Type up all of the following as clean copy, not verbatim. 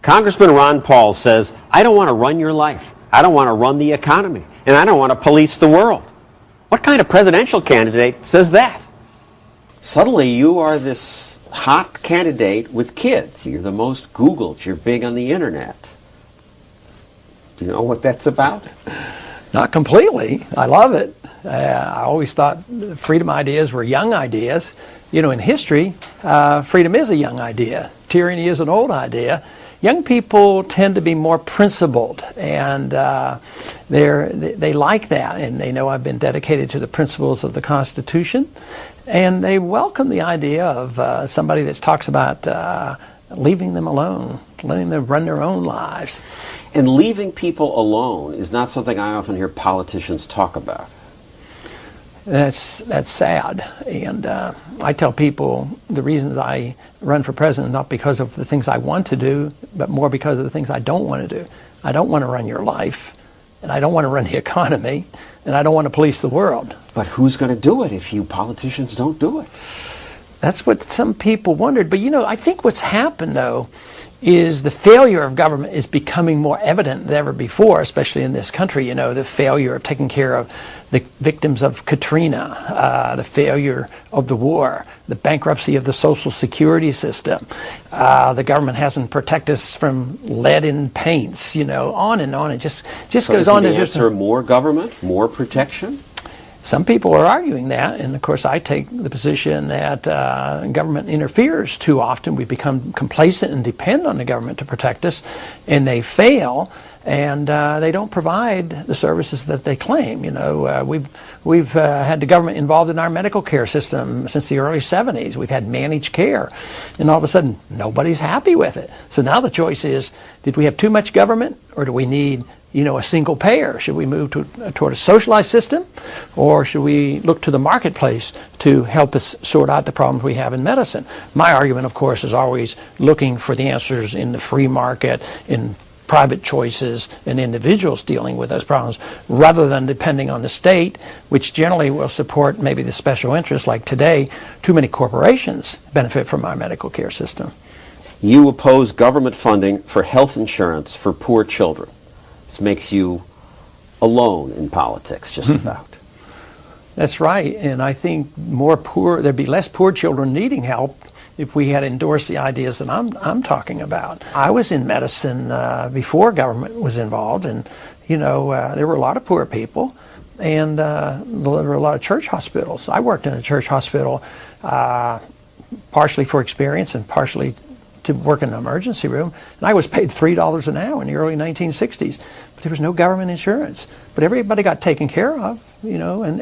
Congressman Ron Paul says, I don't want to run your life. I don't want to run the economy. And I don't want to police the world. What kind of presidential candidate says that? Suddenly you are this hot candidate with kids. You're the most Googled. You're big on the internet. Do you know what that's about? Not completely. I love it. I always thought freedom ideas were young ideas. You know, in history, freedom is a young idea. Tyranny is an old idea. Young people tend to be more principled, and they like that, and they know I've been dedicated to the principles of the Constitution, and they welcome the idea of somebody that talks about leaving them alone, letting them run their own lives. And leaving people alone is not something I often hear politicians talk about. That's sad, and I tell people the reasons I run for president not because of the things I want to do, but more because of the things I don't want to do. I don't want to run your life, and I don't want to run the economy, and I don't want to police the world. But who's going to do it if you politicians don't do it? That's what some people wondered. But you know, I think what's happened though is the failure of government is becoming more evident than ever before, especially in this country. You know, the failure of taking care of the victims of Katrina, the failure of the war, the bankruptcy of the Social Security system. The government hasn't protected us from lead in paints, you know, on and on. It just so goes on to just... So more government, more protection? Some people are arguing that, and of course I take the position that government interferes too often. We become complacent and depend on the government to protect us, and they fail, and they don't provide the services that they claim. You know, we've had the government involved in our medical care system since the early 70s. We've had managed care, and all of a sudden nobody's happy with it. So now the choice is, did we have too much government, or do we need, you know, a single payer? Should we move toward a socialized system, or should we look to the marketplace to help us sort out the problems we have in medicine? My argument, of course, is always looking for the answers in the free market, in private choices, and individuals dealing with those problems, rather than depending on the state, which generally will support maybe the special interests. Like today, too many corporations benefit from our medical care system. You oppose government funding for health insurance for poor children. This makes you alone in politics, just about. That's right, and I think there'd be less poor children needing help if we had endorsed the ideas that I'm talking about. I was in medicine before government was involved, and you know, there were a lot of poor people, and there were a lot of church hospitals. I worked in a church hospital partially for experience and partially to work in an emergency room, and I was paid $3 an hour in the early 1960s, but there was no government insurance. But everybody got taken care of, you know, and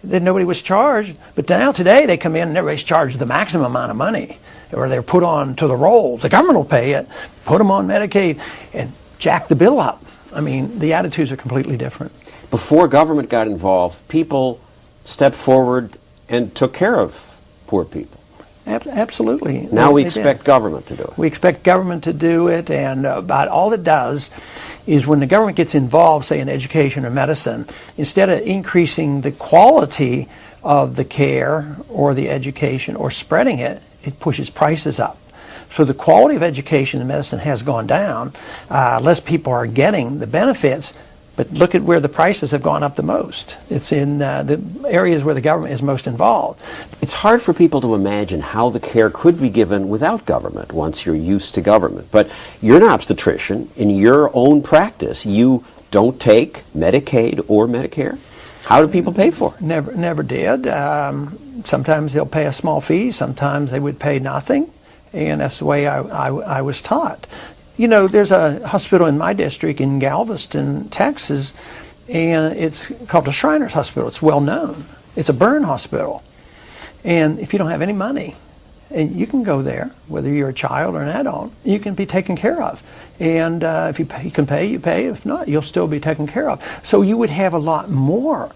then nobody was charged. But now today they come in and everybody's charged the maximum amount of money, or they're put on to the rolls. The government will pay it, put them on Medicaid, and jack the bill up. I mean, the attitudes are completely different. Before government got involved, people stepped forward and took care of poor people. Absolutely. Now we expect government to do it. We expect government to do it, and about all it does is when the government gets involved, say in education or medicine, instead of increasing the quality of the care or the education or spreading it, it pushes prices up. So the quality of education and medicine has gone down. Less people are getting the benefits, but look at where the prices have gone up the most. It's in the areas where the government is most involved. It's hard for people to imagine how the care could be given without government once you're used to government. But you're an obstetrician. In your own practice, you don't take Medicaid or Medicare. How do people pay for it? Never did. Sometimes they'll pay a small fee. Sometimes they would pay nothing. And that's the way I was taught. You know, there's a hospital in my district in Galveston, Texas, and it's called the Shriners Hospital. It's well known. It's a burn hospital. And if you don't have any money, and you can go there, whether you're a child or an adult, you can be taken care of. And if you can pay, you pay. If not, you'll still be taken care of. So you would have a lot more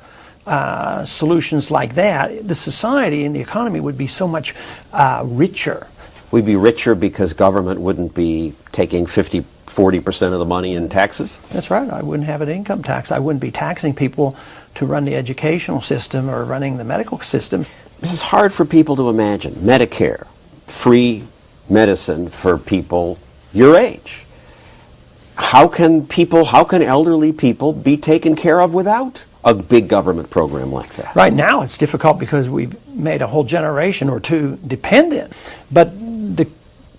solutions like that. The society and the economy would be so much richer. We'd be richer because government wouldn't be taking 40% of the money in taxes? That's right. I wouldn't have an income tax. I wouldn't be taxing people to run the educational system or running the medical system. This is hard for people to imagine. Medicare, free medicine for people your age. How can elderly people be taken care of without a big government program like that? Right now it's difficult because we've made a whole generation or two dependent. But the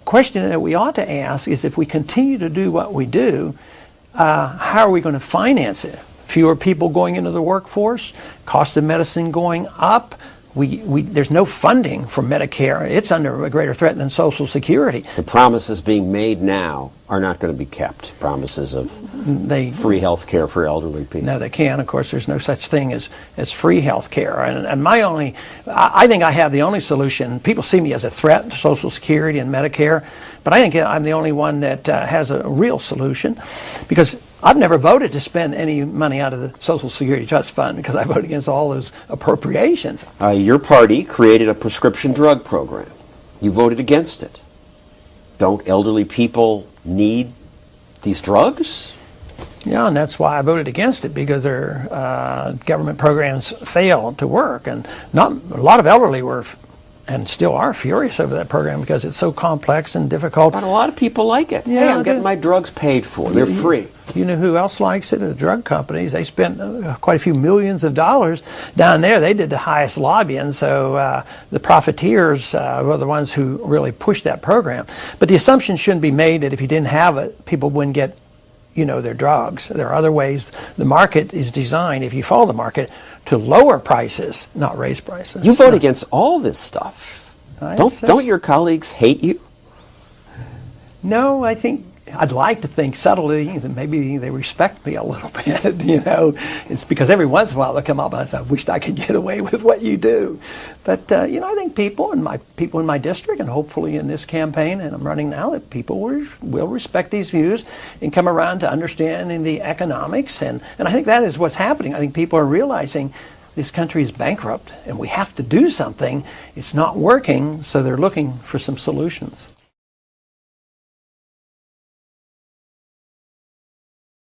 question that we ought to ask is, if we continue to do what we do, how are we going to finance it? Fewer people going into the workforce, cost of medicine going up. There's no funding for Medicare. It's under a greater threat than Social Security. The promises being made now are not going to be kept. Promises of free health care for elderly people. No, they can't. Of course, there's no such thing as free health care. And I think I have the only solution. People see me as a threat to Social Security and Medicare, but I think I'm the only one that has a real solution, because I've never voted to spend any money out of the Social Security Trust Fund, because I voted against all those appropriations. Your party created a prescription drug program. You voted against it. Don't elderly people need these drugs? Yeah, and that's why I voted against it, because their government programs fail to work. And a lot of elderly were, and still are, furious over that program because it's so complex and difficult. But a lot of people like it. Yeah, hey, I'm getting my drugs paid for. They're free. You know who else likes it? The drug companies. They spent quite a few millions of dollars down there. They did the highest lobbying, so the profiteers were the ones who really pushed that program. But the assumption shouldn't be made that if you didn't have it, people wouldn't get, their drugs. There are other ways. The market is designed, if you follow the market, to lower prices, not raise prices. You vote against all this stuff. Don't your colleagues hate you? No, I think I'd like to think subtly that maybe they respect me a little bit. It's because every once in a while they'll come up and say, "I wished I could get away with what you do." But I think people in my district, and hopefully in this campaign, and I'm running now, that people will respect these views and come around to understanding the economics. And I think that is what's happening. I think people are realizing this country is bankrupt and we have to do something. It's not working, so they're looking for some solutions.